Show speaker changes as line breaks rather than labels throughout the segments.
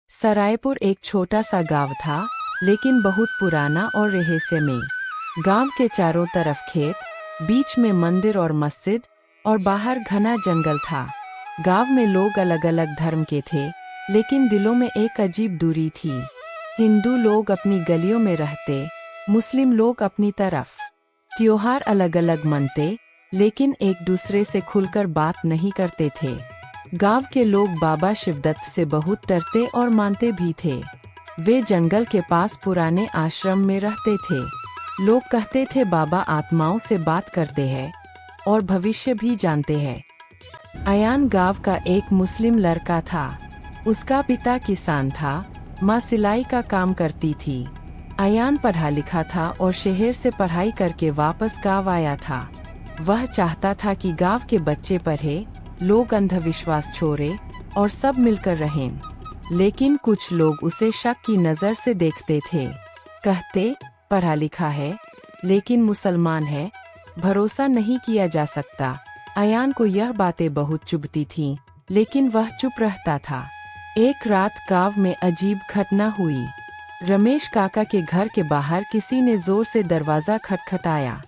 सरायपुर एक छोटा सा गांव था, लेकिन बहुत पुराना और रहस्यमय। गांव के चारों तरफ खेत, बीच में मंदिर और मस्जिद, और बाहर घना जंगल था। गांव में लोग अलग अलग धर्म के थे, लेकिन दिलों में एक अजीब दूरी थी। हिंदू लोग अपनी गलियों में रहते, मुस्लिम लोग अपनी तरफ। त्योहार अलग अलग मनते, लेकिन एक दूसरे से खुलकर बात नहीं करते थे। गांव के लोग बाबा शिवदत्त से बहुत डरते और मानते भी थे। वे जंगल के पास पुराने आश्रम में रहते थे। लोग कहते थे बाबा आत्माओं से बात करते हैं और भविष्य भी जानते हैं। अयान गांव का एक मुस्लिम लड़का था। उसका पिता किसान था, माँ सिलाई का काम करती थी। अयान पढ़ा लिखा था और शहर से पढ़ाई करके वापस गांव आया था। वह चाहता था कि गांव के बच्चे पढ़े, लोग अंधविश्वास छोड़े और सब मिलकर रहें। लेकिन कुछ लोग उसे शक की नज़र से देखते थे। कहते, पढ़ा लिखा है, लेकिन मुसलमान है, भरोसा नहीं किया जा सकता। अयान को यह बातें बहुत चुभती थीं, लेकिन वह चुप रहता था। एक रात गांव में अजीब घटना हुई। रमेश काका के घर के बाहर किसी ने जोर से दरवाजा खटखटाया।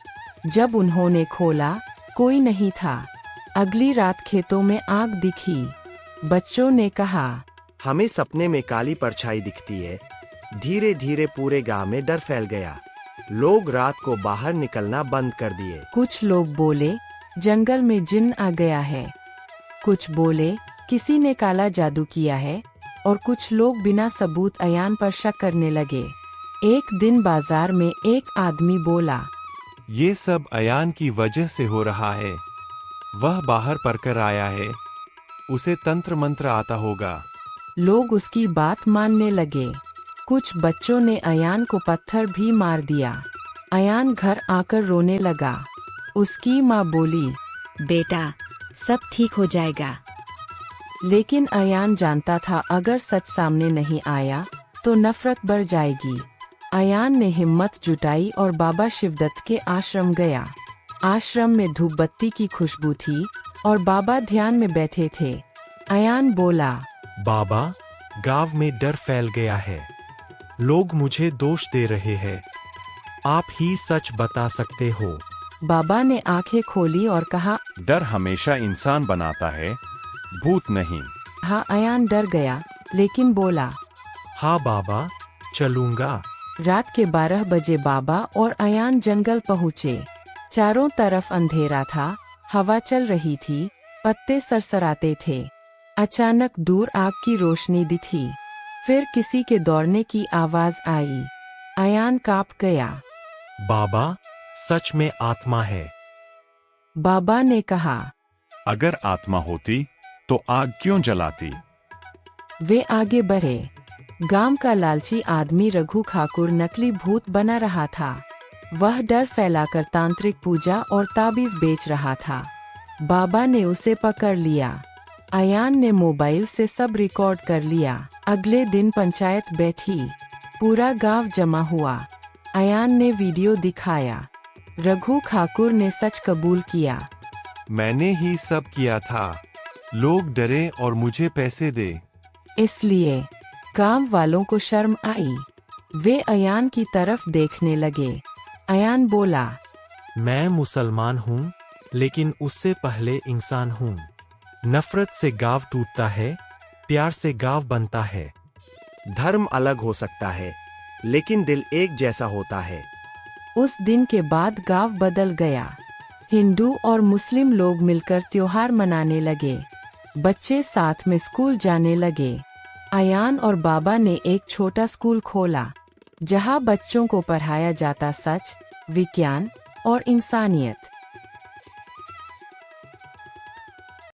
जब उन्होंने खोला, कोई नहीं था। अगली रात खेतों में आग दिखी। बच्चों ने कहा,
हमें सपने में काली परछाई दिखती है। धीरे धीरे पूरे गांव में डर फैल गया। लोग रात को बाहर निकलना बंद कर दिए।
कुछ लोग बोले, जंगल में जिन्न आ गया है। कुछ बोले, किसी ने काला जादू किया है, और कुछ लोग बिना सबूत अयान पर शक करने लगे। एक दिन बाजार में एक आदमी बोला,
ये सब अयान की वजह से हो रहा है। वह बाहर पढ़कर आया है, उसे तंत्र मंत्र आता होगा।
लोग उसकी बात मानने लगे। कुछ बच्चों ने अयान को पत्थर भी मार दिया। अयान घर आकर रोने लगा। उसकी माँ बोली,
बेटा, सब ठीक हो जाएगा।
लेकिन अयान जानता था अगर सच सामने नहीं आया तो नफरत बढ़ जाएगी। अयान ने हिम्मत जुटाई और बाबा शिवदत्त के आश्रम गया। आश्रम में धूप बत्ती की खुशबू थी और बाबा ध्यान में बैठे थे। अयान बोला,
बाबा, गांव में डर फैल गया है। लोग मुझे दोष दे रहे हैं। आप ही सच बता सकते हो।
बाबा ने आंखें खोली और कहा,
डर हमेशा इंसान बनाता है, भूत नहीं।
हाँ। अयान डर गया, लेकिन बोला,
हाँ बाबा, चलूंगा।
रात के 12 बजे बाबा और अयान जंगल पहुँचे। चारों तरफ अंधेरा था, हवा चल रही थी, पत्ते सरसराते थे। अचानक दूर आग की रोशनी दिखी। फिर किसी के दौड़ने की आवाज आई। अयान कांप गया।
बाबा, सच में आत्मा है।
बाबा ने कहा,
अगर आत्मा होती तो आग क्यों जलाती?
वे आगे बढ़े। गांव का लालची आदमी रघु ठाकुर नकली भूत बना रहा था। वह डर फैलाकर तांत्रिक पूजा और ताबीज बेच रहा था। बाबा ने उसे पकड़ लिया। अयान ने मोबाइल से सब रिकॉर्ड कर लिया। अगले दिन पंचायत बैठी। पूरा गांव जमा हुआ। अयान ने वीडियो दिखाया। रघु ठाकुर ने सच कबूल किया।
मैंने ही सब किया था। लोग डरे और मुझे पैसे दे।
इसलिए गांव वालों को शर्म आई। वे अयान की तरफ देखने लगे। अयान बोला,
मैं मुसलमान हूँ, लेकिन उससे पहले इंसान हूँ। नफरत से गांव टूटता है, प्यार से गांव बनता है।
धर्म अलग हो सकता है, लेकिन दिल एक जैसा होता है।
उस दिन के बाद गांव बदल गया। हिंदू और मुस्लिम लोग मिलकर त्योहार मनाने लगे। बच्चे साथ में स्कूल जाने लगे। अयान और बाबा ने एक छोटा स्कूल खोला, जहां बच्चों को पढ़ाया जाता सच, विज्ञान और इंसानियत।